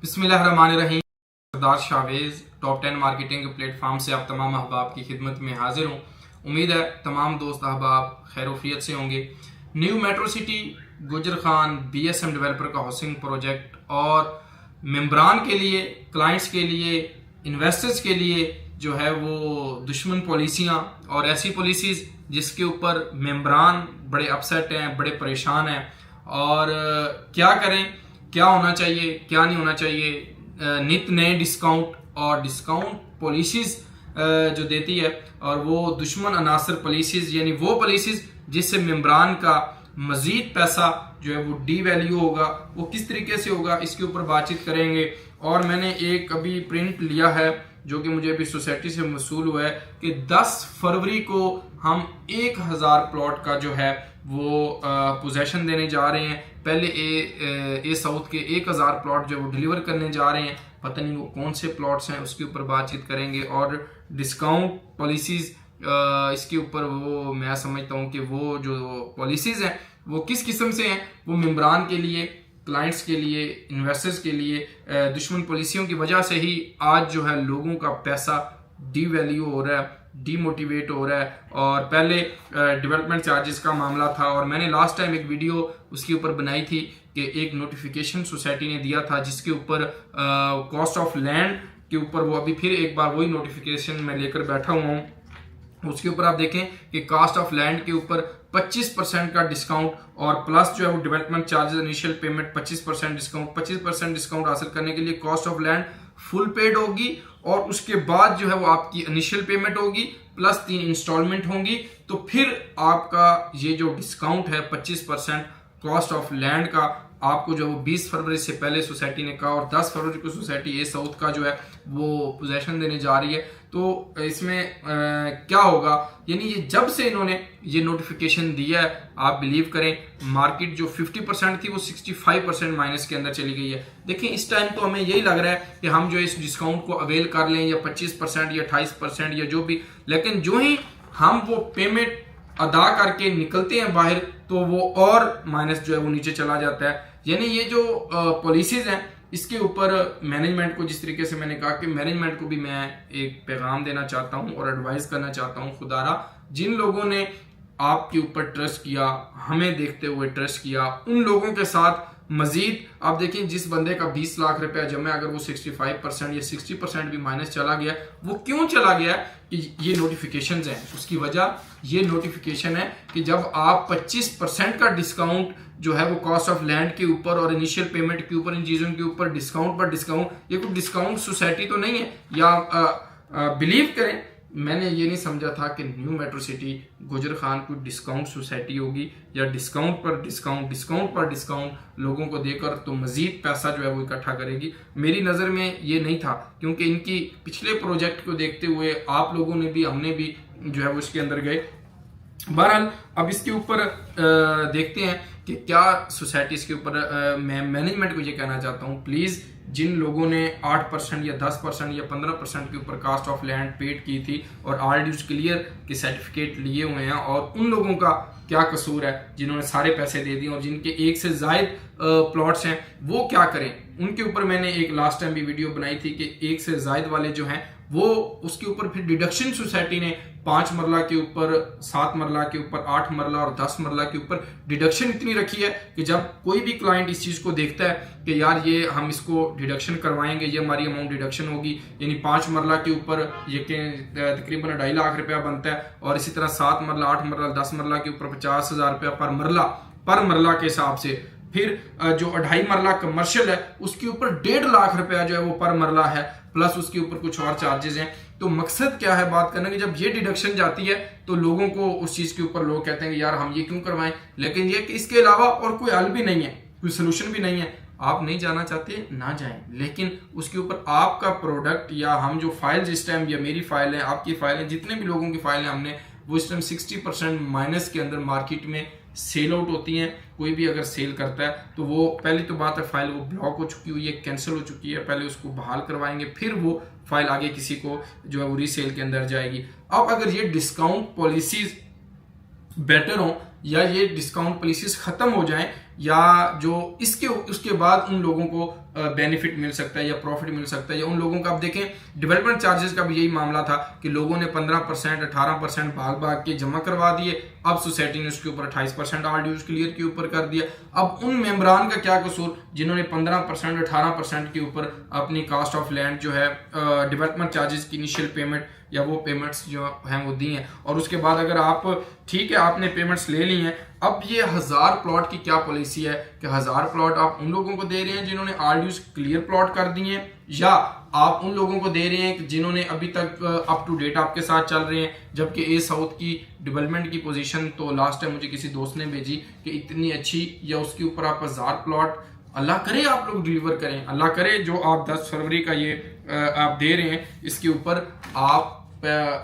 बिस्मिल्लाहिर्रहमानिर्रहीम। सरदार Chavez top 10 marketing platform से आप तमाम अहबाब की खिदमत में हाजिर हूँ। उम्मीद है तमाम दोस्त अहबाब खैरोफियत से होंगे। न्यू मेट्रो सिटी गुजर खान BSM डेवलपर का हाउसिंग प्रोजेक्ट और मेंबरान के लिए, क्लाइंट्स के लिए, इन्वेस्टर्स के लिए जो है वो दुश्मन पॉलिसियाँ और ऐसी पॉलिसीज़ जिसके ऊपर मेंबरान बड़े अपसेट हैं, बड़े परेशान हैं और क्या करें, क्या होना चाहिए, क्या नहीं होना चाहिए। नित नए डिस्काउंट और डिस्काउंट पॉलिसीज़ जो देती है और वो दुश्मन अनासर पॉलिसीज़ यानी वो पॉलिसीज़ जिससे मेंबरान का मज़ीद पैसा जो है वो डी वैल्यू होगा, वो किस तरीके से होगा, इसके ऊपर बातचीत करेंगे। और मैंने एक अभी प्रिंट लिया है जो कि मुझे अभी सोसाइटी से मसूल हुआ है कि 10 फरवरी को हम 1000 प्लॉट का जो है वो पोजेशन देने जा रहे हैं। पहले ए साउथ के 1000 प्लॉट जो वो डिलीवर करने जा रहे हैं। पता नहीं वो कौन से प्लॉट्स हैं, उसके ऊपर बातचीत करेंगे। और डिस्काउंट पॉलिसीज़ इसके ऊपर वो मैं समझता हूँ कि वो जो पॉलिसीज़ हैं वो किस किस्म से हैं, वो मेंबरान के लिए, क्लाइंट्स के लिए, इन्वेस्टर्स के लिए दुश्मन पॉलिसियों की वजह से ही आज जो है लोगों का पैसा डी वैल्यू हो रहा है, डीमोटिवेट हो रहा है। और पहले डेवलपमेंट चार्जेस का मामला था और मैंने लास्ट टाइम एक वीडियो उसके ऊपर बनाई थी कि एक नोटिफिकेशन सोसाइटी ने दिया था जिसके ऊपर कॉस्ट ऑफ लैंड के ऊपर वो अभी फिर एक बार वही नोटिफिकेशन मैं लेकर बैठा हुआ हूँ। उसके ऊपर आप देखें कि कास्ट ऑफ लैंड के ऊपर 25% का डिस्काउंट और प्लस जो है वो development charges, initial payment 25% discount. 25% discount हासिल करने के लिए cost of land full paid होगी और उसके बाद जो है वो आपकी इनिशियल पेमेंट होगी प्लस 3 इंस्टॉलमेंट होंगी। तो फिर आपका ये जो डिस्काउंट है 25% कॉस्ट ऑफ लैंड का आपको जो 20 फरवरी से पहले सोसाइटी ने कहा और 10 फरवरी को सोसाइटी ए साउथ का जो है वो पोजेशन देने जा रही है। तो इसमें क्या होगा, यानी ये जब से इन्होंने ये नोटिफिकेशन दिया है, आप बिलीव करें मार्केट जो 50% थी वो 65% माइनस के अंदर चली गई है। देखिए इस टाइम तो हमें यही लग रहा है कि हम जो इस डिस्काउंट को अवेल कर लें या 25% या 28% या जो भी, लेकिन जो ही हम वो पेमेंट अदा करके निकलते हैं बाहर तो वो और माइनस जो है वो नीचे चला जाता है। यानी ये जो पॉलिसीज हैं इसके ऊपर मैनेजमेंट को, जिस तरीके से मैंने कहा कि मैनेजमेंट को भी मैं एक पैगाम देना चाहता हूं और एडवाइस करना चाहता हूं, खुदारा जिन लोगों ने आपके ऊपर ट्रस्ट किया, हमें देखते हुए ट्रस्ट किया, उन लोगों के साथ मजीद आप देखें जिस बंदे का 20 लाख रुपया जमा, अगर वो 65% या 60% भी माइनस चला गया, वो क्यों चला गया कि ये नोटिफिकेशंस हैं। उसकी वजह ये नोटिफिकेशन है कि जब आप 25% का डिस्काउंट जो है वो कॉस्ट ऑफ लैंड के ऊपर और इनिशियल पेमेंट के ऊपर, इन चीज़ों के ऊपर डिस्काउंट पर डिस्काउंट, ये कोई डिस्काउंट सोसाइटी तो नहीं है। या बिलीव करें मैंने ये नहीं समझा था कि न्यू मेट्रो सिटी गुजर खान कोई डिस्काउंट सोसाइटी होगी या डिस्काउंट पर डिस्काउंट, डिस्काउंट पर डिस्काउंट लोगों को देकर तो मजीद पैसा जो है वो इकट्ठा करेगी। मेरी नज़र में ये नहीं था, क्योंकि इनकी पिछले प्रोजेक्ट को देखते हुए आप लोगों ने भी, हमने भी जो है वो इसके अंदर गए। बहरहाल अब इसके ऊपर देखते हैं कि क्या सोसाइटी इसके ऊपर, मैं मैनेजमेंट को ये कहना चाहता हूँ, प्लीज़ जिन लोगों ने 8% या 10% या 15% के ऊपर कास्ट ऑफ लैंड पेड की थी और RDUs क्लियर के सर्टिफिकेट लिए हुए हैं, और उन लोगों का क्या कसूर है जिन्होंने सारे पैसे दे दिए और जिनके एक से जायद प्लॉट्स हैं वो क्या करें। उनके ऊपर मैंने एक लास्ट टाइम भी वीडियो बनाई थी कि एक से जायद वाले जो हैं वो उसके ऊपर फिर डिडक्शन सोसाइटी ने 5 मरला के ऊपर, 7 मरला के ऊपर, 8 मरला और 10 मरला के ऊपर डिडक्शन इतनी रखी है कि जब कोई भी क्लाइंट इस चीज़ को देखता है कि यार ये हम इसको डिडक्शन करवाएंगे, ये हमारी अमाउंट डिडक्शन होगी, यानी 5 मरला के ऊपर ये तकरीबन 2.5 लाख रुपया बनता है और इसी तरह 7 मरला, 8 मरला, 10 मरला के ऊपर 50,000 रुपया पर मरला के हिसाब से। फिर जो 2.5 मरला कमर्शियल है उसके ऊपर 1.5 लाख रुपया जो है वो पर मरला है, प्लस उसके ऊपर कुछ और चार्जेस हैं। तो मकसद क्या है बात करने की, जब ये डिडक्शन जाती है तो लोगों को उस चीज़ के ऊपर लोग कहते हैं कि यार हम ये क्यों करवाएं, लेकिन ये कि इसके अलावा और कोई हल भी नहीं है, कोई सोल्यूशन भी नहीं है। आप नहीं जाना चाहते ना जाएं, लेकिन उसके ऊपर आपका प्रोडक्ट या हम जो फाइल इस टाइम, या मेरी फाइल है, आपकी फाइल है, जितने भी लोगों की फाइल है, हमने वो इस टाइम 60% माइनस के अंदर मार्केट में सेल आउट होती हैं। कोई भी अगर सेल करता है तो वो पहली तो बात है फाइल वो ब्लॉक हो चुकी हुई है, कैंसिल हो चुकी है, पहले उसको बहाल करवाएंगे, फिर वो फाइल आगे किसी को जो है वो रीसेल के अंदर जाएगी। अब अगर ये डिस्काउंट पॉलिसीज बेटर हो या ये डिस्काउंट पॉलिसीज खत्म हो जाएं, या जो इसके उसके बाद उन लोगों को बेनिफिट मिल सकता है या प्रॉफिट मिल सकता है, या उन लोगों का, आप देखें डेवलपमेंट चार्जेस का भी यही मामला था कि लोगों ने 15% 18% भाग भाग के जमा करवा दिए, अब सोसाइटी ने उसके ऊपर 28% आर ड्यूज क्लियर के ऊपर कर दिया। अब उन मेंबरान का क्या कसूर जिन्होंने 15% 18% के ऊपर अपनी कास्ट ऑफ लैंड जो है डेवलपमेंट चार्जेस की इनिशियल पेमेंट या वो पेमेंट्स जो हैं वो दी हैं, और उसके बाद अगर आप ठीक है आपने पेमेंट्स ले ली हैं, अब ये 1000 प्लॉट की क्या पॉलिसी है कि 1000 प्लॉट आप उन लोगों को दे रहे हैं जिन्होंने आर ड्यूज क्लियर प्लॉट कर दिए हैं, या आप उन लोगों को दे रहे हैं जिन्होंने अभी तक अप टू डेट आपके साथ चल रहे हैं, जबकि ए साउथ की डेवलपमेंट की पोजीशन तो लास्ट टाइम मुझे किसी दोस्त ने भेजी कि इतनी अच्छी, या उसके ऊपर आप 1000 प्लॉट, अल्लाह करे आप लोग डिलीवर करें, अल्लाह करे जो आप 10 फरवरी का ये आप दे रहे हैं इसके ऊपर आप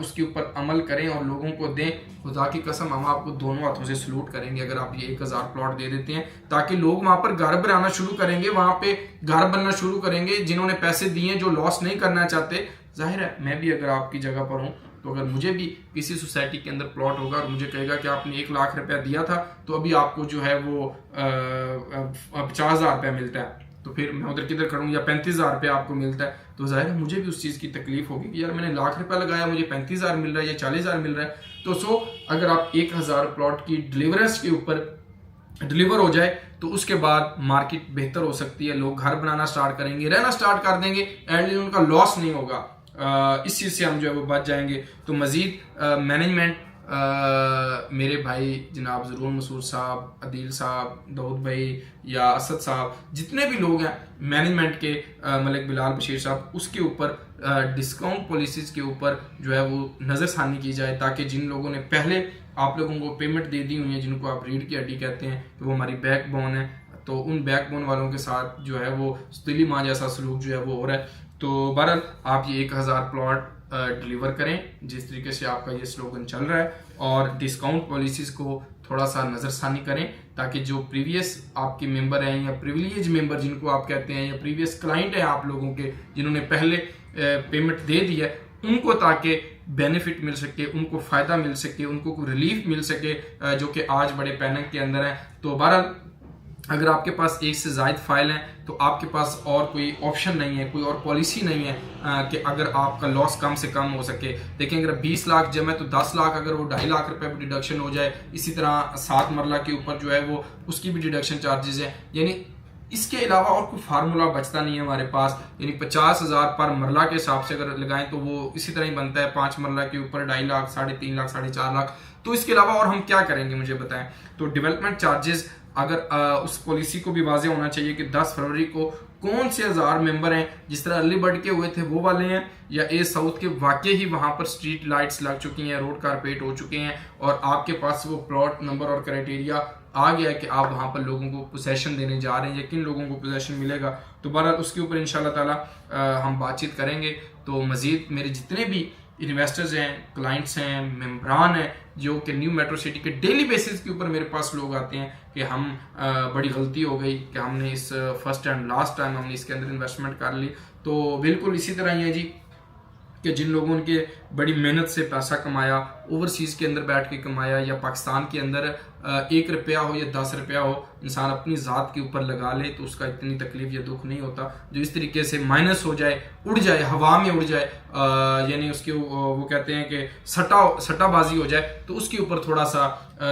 उसके ऊपर अमल करें और लोगों को दें। खुदा की कसम हम आपको दोनों हाथों से सलूट करेंगे अगर आप ये 1000 प्लॉट दे देते हैं, ताकि लोग वहां पर घर बनाना शुरू करेंगे, वहां पे घर बनना शुरू करेंगे जिन्होंने पैसे दिए, जो लॉस नहीं करना चाहते। जाहिर है मैं भी अगर आपकी जगह पर हूं तो अगर मुझे भी किसी सोसाइटी के अंदर प्लॉट होगा और मुझे कहेगा कि आपने 1 लाख रुपया दिया था तो अभी आपको जो है वो 50,000 रुपया मिलता है, तो फिर मैं उधर किधर करूँ, या 35,000 रुपया आपको मिलता है, तो जाहिर है मुझे भी उस चीज़ की तकलीफ होगी कि यार मैंने 1 लाख रुपया लगाया, मुझे 35,000 मिल रहा है या 40,000 मिल रहा है। तो अगर आप 1000 प्लॉट की डिलीवरेंस के ऊपर डिलीवर हो जाए तो उसके बाद मार्केट बेहतर हो सकती है, लोग घर बनाना स्टार्ट करेंगे, रहना स्टार्ट कर देंगे, एटलीस्ट उनका लॉस नहीं होगा, इस चीज़ से हम जो है वो बच जाएंगे। तो मज़ीद मैनेजमेंट मेरे भाई जनाब ज़रूर मसूद साहब, अदील साहब, दाऊद भाई या असद साहब, जितने भी लोग हैं मैनेजमेंट के, मलिक बिलाल बशीर साहब, उसके ऊपर डिस्काउंट पॉलिसीज़ के ऊपर जो है वो नज़रसानी की जाए, ताकि जिन लोगों ने पहले आप लोगों को पेमेंट दे दी हुई है, जिनको आप रीढ़ की हड्डी कहते हैं, तो वो हमारी बैकबोन है, तो उन बैकबोन वालों के साथ जो है वो दिली माँ जैसा सलूक जो है वो हो रहा है। तो बहरहाल आप ये 1000 प्लॉट डिलीवर करें जिस तरीके से आपका ये स्लोगन चल रहा है, और डिस्काउंट पॉलिसीज़ को थोड़ा सा नज़रसानी करें, ताकि जो प्रीवियस आपके मेंबर हैं या प्रिविलेज मेंबर जिनको आप कहते हैं, या प्रीवियस क्लाइंट हैं आप लोगों के जिन्होंने पहले पेमेंट दे दी है, उनको ताकि बेनिफिट मिल सके, उनको फ़ायदा मिल सके, उनको कोई रिलीफ मिल सके, जो कि आज बड़े पैनिक के अंदर हैं। तो बहरहाल अगर आपके पास एक से ज़ायद फाइल हैं तो आपके पास और कोई ऑप्शन नहीं है, कोई और पॉलिसी नहीं है कि अगर आपका लॉस कम से कम हो सके। देखें अगर 20 लाख जमा है तो 10 लाख अगर वो 2.5 लाख रुपए भी डिडक्शन हो जाए, इसी तरह 7 मरला के ऊपर जो है वो उसकी भी डिडक्शन चार्जेस है, यानी इसके अलावा और कोई फार्मूला बचता नहीं है हमारे पास। यानी 50,000 पर मरला के हिसाब से अगर लगाएं तो वो इसी तरह ही बनता है, 5 मरला के ऊपर 2.5 लाख, 3.5 लाख, 4.5 लाख। तो इसके अलावा और हम क्या करेंगे मुझे बताएं। तो डेवलपमेंट चार्जेस अगर उस पॉलिसी को भी वाजे होना चाहिए कि 10 फरवरी को कौन से 1000 मेंबर हैं, जिस तरह अर्ली बर्ड के हुए थे वो वाले हैं, या ए साउथ के वाकई ही वहां पर स्ट्रीट लाइट्स लग चुकी हैं, रोड कारपेट हो चुके हैं, और आपके पास वो प्लॉट नंबर और क्राइटेरिया आ गया है कि आप वहां पर लोगों को पोजेशन देने जा रहे हैं, या किन लोगों को पोजेशन मिलेगा। तो बहरहाल उसके ऊपर इंशाल्लाह ताला हम बातचीत करेंगे। तो मजीद मेरे जितने भी इन्वेस्टर्स हैं, क्लाइंट्स हैं, मेम्बरान हैं, जो कि न्यू मेट्रो सिटी के डेली बेसिस के ऊपर मेरे पास लोग आते हैं कि हम बड़ी गलती हो गई कि हमने इस फर्स्ट एंड लास्ट टाइम हमने इसके अंदर इन्वेस्टमेंट कर ली। तो बिल्कुल इसी तरह ही है जी कि जिन लोगों ने बड़ी मेहनत से पैसा कमाया, ओवरसीज़ के अंदर बैठ के कमाया, या पाकिस्तान के अंदर 1 रुपया हो या 10 रुपया हो, इंसान अपनी ज़ात के ऊपर लगा ले तो उसका इतनी तकलीफ या दुख नहीं होता। जो इस तरीके से माइनस हो जाए, उड़ जाए, हवा में उड़ जाए, यानी उसके वो कहते हैं कि सट्टाबाजी हो जाए, तो उसके ऊपर थोड़ा सा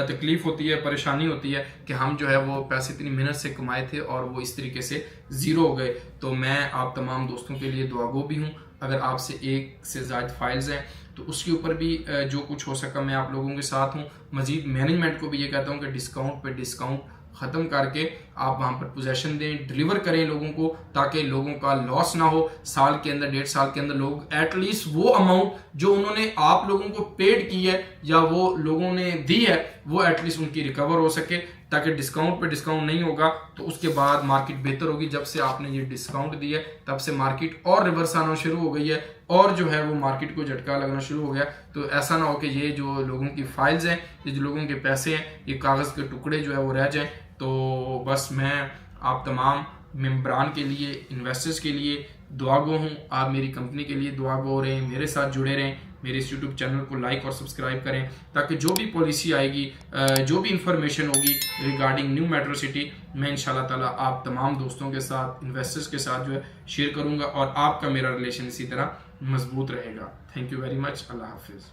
तकलीफ होती है, परेशानी होती है कि हम जो है वो पैसे इतनी मेहनत से कमाए थे और वो इस तरीके से ज़ीरो हो गए। तो मैं आप तमाम दोस्तों के लिए दुआगो भी हूँ। अगर आपसे 1 से ज़्यादा फाइल्स हैं तो उसके ऊपर भी जो कुछ हो सका मैं आप लोगों के साथ हूँ। मजीद मैनेजमेंट को भी ये कहता हूँ कि डिस्काउंट पे डिस्काउंट ख़त्म करके आप वहाँ पर पोजेशन दें, डिलीवर करें लोगों को, ताकि लोगों का लॉस ना हो। साल के अंदर, 1.5 साल के अंदर लोग एटलीस्ट वो अमाउंट जो उन्होंने आप लोगों को पेड की है या वो लोगों ने दी है वो एटलीस्ट उनकी रिकवर हो सके, ताकि डिस्काउंट पे डिस्काउंट नहीं होगा तो उसके बाद मार्केट बेहतर होगी। जब से आपने ये डिस्काउंट दिया है तब से मार्केट और रिवर्स आना शुरू हो गई है और जो है वो मार्केट को झटका लगना शुरू हो गया। तो ऐसा ना हो कि ये जो लोगों की फाइल्स हैं, ये जो लोगों के पैसे हैं, ये कागज़ के टुकड़े जो है वो रह जाएं। तो बस मैं आप तमाम मेम्बरान के लिए, इन्वेस्टर्स के लिए दुआगो हूँ। आप मेरी कंपनी के लिए दुआगो रहें, मेरे साथ जुड़े रहें, मेरे इस यूट्यूब चैनल को लाइक और सब्सक्राइब करें, ताकि जो भी पॉलिसी आएगी, जो भी इंफॉर्मेशन होगी रिगार्डिंग न्यू मेट्रो सिटी, मैं इंशाल्लाह ताला आप तमाम दोस्तों के साथ, इन्वेस्टर्स के साथ जो है शेयर करूँगा और आपका मेरा रिलेशन इसी तरह मजबूत रहेगा। Thank you very much. अल्लाह हाफिज़।